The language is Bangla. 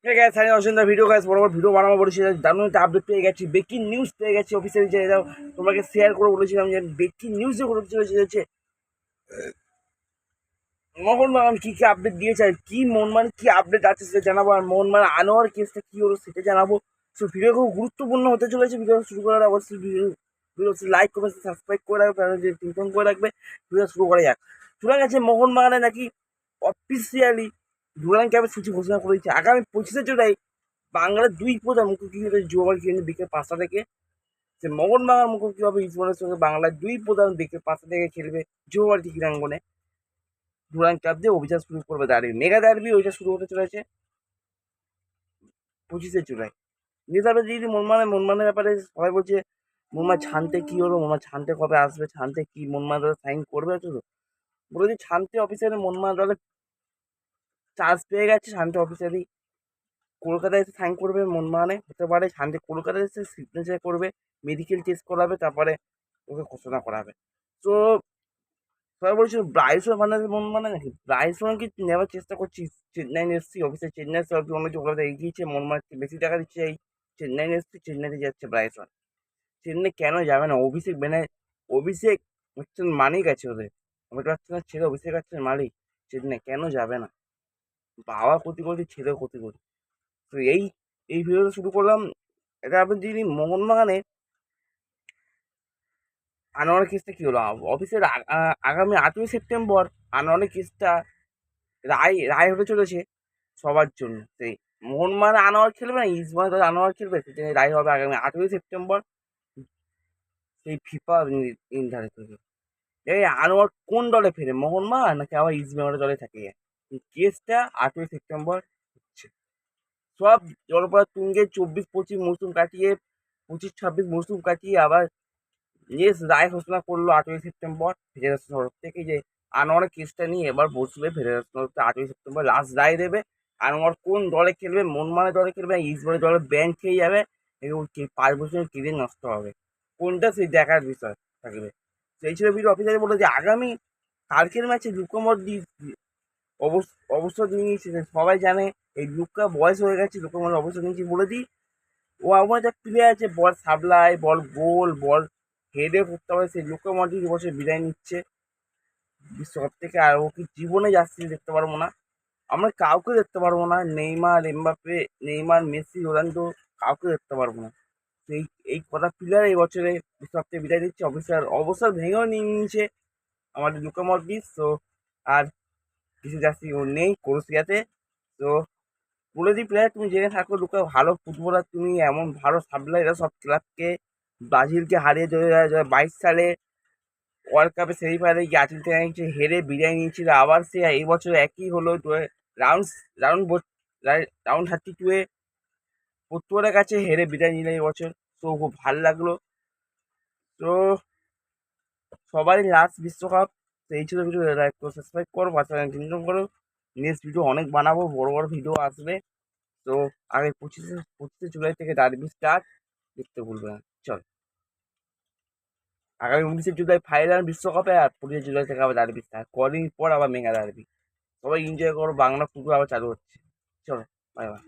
অসুবিধা ভিডিও গাছ বরাবর ভিডিও বানাবো বলেছি, দারুণ একটা আপডেট পেয়ে গেছি, ব্রেকিং নিউজ পেয়ে গেছি অফিসিয়ালি, যে তোমাকে শেয়ার করে বলেছিলাম যে ব্রেকিং নিউজ যে করে চলেছে মোহনবাগান কী কী আপডেট দিয়েছে আর কি মোহনবাগান কী আপডেট আছে সেটা জানাবো, আর মোহনবাগান আনোয়ার কেসটা কী হলো সেটা জানাবো। সো ভিডিও খুব গুরুত্বপূর্ণ হতে চলেছে। ভিডিও শুরু করার অবশ্যই ভিডিও লাইক করবে, সাবস্ক্রাইব করে রাখবে, যে টিনটন করে রাখবে। ভিডিও শুরু করা যাক। শোনা গেছে মোহনবাগানে নাকি অফিসিয়ালি ডুরান্ড ক্যাপের সূচি ঘোষণা করেছে আগামী 25শে জুলাই। বাংলার দুই প্রধান মুখোমুখি হয়েছে যুববাড়ি কেন্দ্রে বিকেল 5টা থেকে। সে মোহনবাগান মুখোমুখি হবে ইস্টবেঙ্গলের সঙ্গে। বাংলার দুই প্রধান বিকেল 5টা থেকে খেলবে যুববাড়ি ক্রীড়াঙ্গনে। ডুরান্ড কাপ দিয়ে অভিযান শুরু করবে ডার্বি, মেগা ডার্বি ওইটা শুরু হতে চলেছে 25শে জুলাই। নিয়ে যদি মনমানের ব্যাপারে সবাই বলছে মনমান ছানতে কি হলো, মনমান ছানতে কবে আসবে, ছানতে কি মনমান দলে সাইন করবে, তো বলে দিই ছানতে অফিসারে মনমান দলে চান্স পেয়ে গেছে। শান্তি অফিসারই কলকাতায় এসে সাইন করবে মনমানে, হতে পারে শান্তি কলকাতায় এসে সিগনেচার করবে, মেডিকেল টেস্ট করাবে, তারপরে ওকে ঘোষণা করাবে। তো সবাই বলছিল ব্রাইসন ফার্নান্ডেজ মনমানে নাকি, ব্রাইসনকে নেওয়ার চেষ্টা করছি চেন্নাই এফসি অফিসে। চেন্নাই এফসি অনেক কলকাতা এগিয়েছে, মনমান বেশি টাকা দিচ্ছে এই চেন্নাই এফসি, চেন্নাইতে যাচ্ছে ব্রাইসন। চেন্নাই কেন যাবে না? অভিষেক হচ্ছেন মালিক আছে ওদের, বুঝতে পারছি না, ছেলে অভিষেক হচ্ছেন মালিক। চেন্নাই কেন যাবে না? বাবা ক্ষতি করছে, ছেলেও ক্ষতি করছে। তো এই ভিডিওটা শুরু করলাম। এটা আপনি যদি মোহনবাগানে আনোয়ারের কেসটা কী হলো, অফিসের আগামী 8ই সেপ্টেম্বর আনোয়ারের কেসটা রায় হতে চলেছে সবার জন্য। সেই মোহনবাগানে আনোয়ার খেলবে না ইস্টবেঙ্গল আনোয়ার খেলবে, সেটা রায় হবে আগামী 8ই সেপ্টেম্বর। সেই ফিফা নির্ধারিত করবে এই আনোয়ার কোন দলে ফেরে, মোহনবাগান নাকি আবার ইস্টবেঙ্গলের দলে থাকে। কেসটা 8ই সেপ্টেম্বর হচ্ছে। সব জলপড়া তুঙ্গে 24-25 মৌসুম কাটিয়ে 25-26 মৌসুম কাটিয়ে আবার রায় ঘোষণা করলো 8ই সেপ্টেম্বর ফেডারেশন তরফ থেকে, যে আনোয়ারের কেসটা নিয়ে এবার বসবে ফেডারেশন তরফ থেকে। 8ই সেপ্টেম্বর লাস্ট রায় দেবে। আনোয়ার কোন দলে খেলবে, মনমানের দলে খেলবে, ইস্টবেঙ্গলের দলে ব্যান খেয়ে যাবে, এবং 5 বছরের কেরিয়ার নষ্ট হবে, কোনটা সেই দেখার বিষয় থাকবে। সেই ছিল ভিডিও অফিসারে বলে যে আগামী কালকের ম্যাচে লুকা মডরিচ অবসর নিয়ে নিয়েছে। সবাই জানে এই লুকা বয়স হয়ে গেছে, লুকা মডরিচ অবসর নিয়েছে। বলে দিই ও আমার একটা প্লেয়ার আছে, বল সাপ্লাই, বল গোল, বল হেডে করতে হবে, সেই লুকা মডরিচ বছর বিদায় নিচ্ছে বিশ্বকাপ থেকে। আর ও কি জীবনে যাচ্ছি দেখতে পারবো না, আমরা কাউকে দেখতে পারবো না। Neymar, Mbappe, Neymar, Messi, Ronaldo কাউকে দেখতে পারবো না। তো এই কটা প্লেয়ার এই বছরে বিশ্বকাপ থেকে বিদায় দিচ্ছে। অবসর ভেঙেও নিয়ে নিয়েছে আমাদের লুকা মডরিচ। তো আর কিছু জার্সি ও নেই ক্রোয়েশিয়াতে। তো বলে দিই প্লেয়ার তুমি জেনে থাকো, লুকা ভালো ফুটবলার, তুমি এমন ভালো সাপ্লাই এরা সব ক্লাবকে। ব্রাজিলকে হারিয়ে 2022 সালে ওয়ার্ল্ড কাপে সেমিফাইনালে গিয়ে আর্জেন্টিনাকে হেরে বিদায় নিয়েছিল। আবার সে এই বছর একই হলো, রাউন্ড রাউন্ড রাউন্ড 32-এ পর্তুগালের কাছে হেরে বিদায় নিল এই বছর। তো খুব ভালো লাগলো। তো সবারই লাস্ট বিশ্বকাপ। তো এই ছিল ভিডিও, লাইক করো, সাবস্ক্রাইব করো, পাশে চিন্তা করো। নেক্সট ভিডিও অনেক বানাবো, বড় বড় ভিডিও আসবে। তো আগে 25শে জুলাই থেকে ডার্বি স্টার্ট, দেখতে ভুলবে না। চল আগামী 19শে জুলাই ফাইনাল বিশ্বকাপে, আর 25শে জুলাই থেকে আবার ডার্বি স্টার্ট, কদিন পর আবার মেগা ডার্বি। সবাই এনজয় করো, বাংলা ফুটবল আবার চালু হচ্ছে। চলো, বাই বাই।